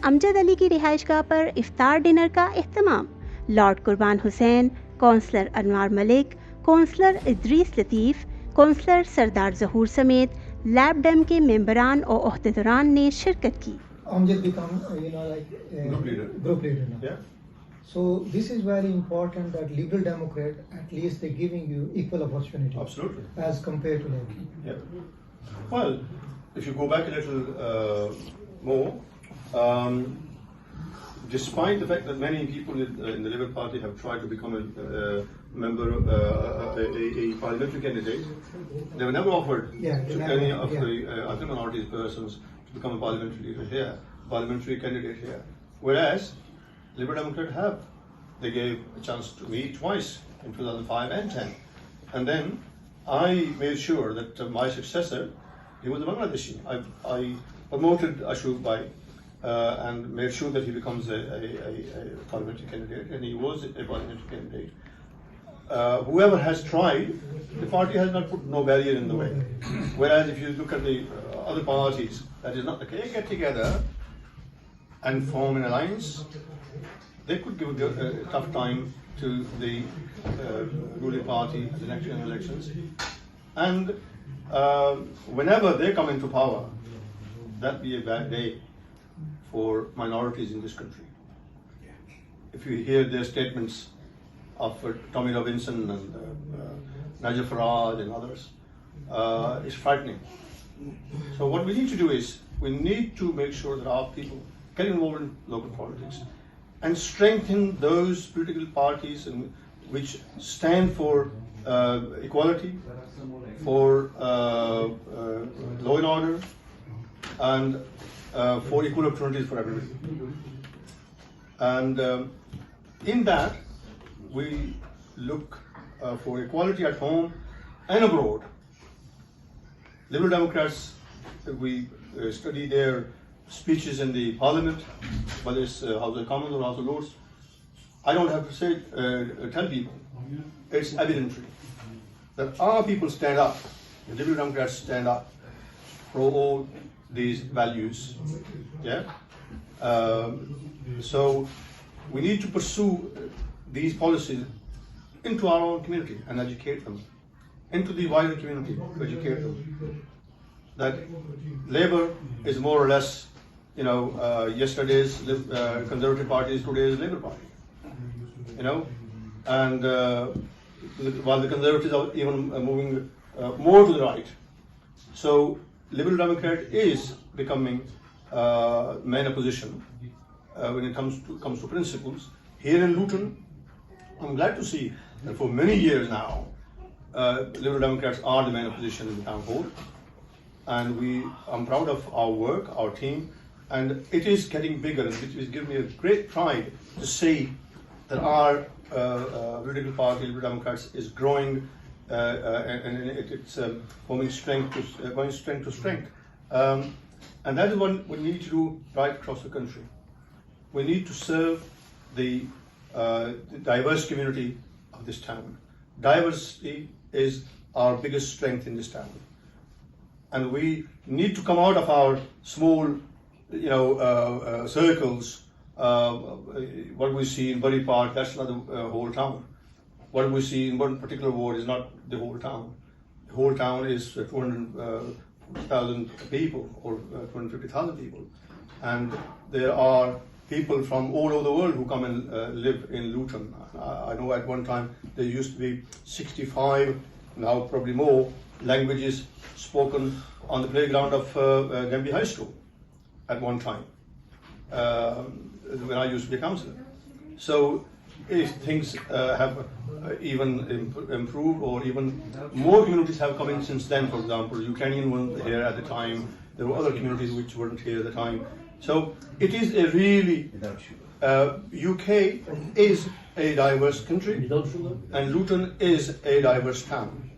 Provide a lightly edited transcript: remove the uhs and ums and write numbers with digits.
अमजद अली की रिहाइशगाह पर इफ्तार डिनर का एहतमाम। लॉर्ड कुर्बान हुसैन, काउंसलर अनवार मलिक, काउंसलर इद्रीस लतीफ़, काउंसलर सरदार ज़हूर समेत लैब डेम के मेंबरान और ओहदेदारान ने शिरकत की। Amjad become, group leader now. Yeah. So this is very important that Liberal Democrat, at least they're giving you equal opportunity. Absolutely. As compared to Labour. Yeah. Well, if you go back a little more, despite the fact that many people in the Labour Party have tried to become a member, a parliamentary candidate, they were never offered to any of the other minorities persons to become a parliamentary leader here, parliamentary candidate here. Whereas Liberal Democrat have. They gave a chance to me twice in 2005 and 10. And then I made sure that my successor, he was a Bangladeshi. I promoted Ashok Bhai and made sure that he becomes a parliamentary candidate, and he was a parliamentary candidate. Whoever has tried, the party has not put no barrier in the way. Whereas if you look at the other parties, that is not the case. They get together and form an alliance. They could give a tough time to the ruling party at the next elections. And whenever they come into power, that'd be a bad day for minorities in this country. If you hear their statements of Tommy Robinson and Nigel Farage and others, it's frightening. So what we need to do is, we need to make sure that our people get involved in local politics and strengthen those political parties which stand for equality, for law and order, and for equal opportunities for everybody. And in that, we look for equality at home and abroad. Liberal Democrats, we study their speeches in the Parliament, whether it's House of Commons or House of Lords. I don't have to say, tell people, it's evident that our people stand up, the Liberal Democrats stand up for all these values. Yeah. So we need to pursue these policies into our own community and educate them, into the wider community to educate them. That Labour is more or less, yesterday's Conservative Party is today's Labour Party. And while the Conservatives are even moving more to the right. So Liberal Democrat is becoming main opposition when it comes to principles. Here in Luton, I'm glad to see that for many years now, Liberal Democrats are the main opposition in the town hall. And I'm proud of our work, our team, and it is getting bigger, and it is giving me a great pride to see that our political party, Liberal Democrats, is growing and it's going strength to strength. And that is what we need to do right across the country. We need to serve the diverse community of this town. Diversity is our biggest strength in this town. And we need to come out of our small, circles. What we see in Bury Park, that's not the whole town. What we see in one particular ward is not the whole town. The whole town is 200,000 people or 250,000 people. And there are people from all over the world who come and live in Luton. I know at one time there used to be 65, now probably more, languages spoken on the playground of Gambia High School at one time, when I used to be a councillor. So if things have even improved, or even more communities have come in since then. For example, Ukrainian weren't here at the time. There were other communities which weren't here at the time. So it is a really, UK is a diverse country, and Luton is a diverse town.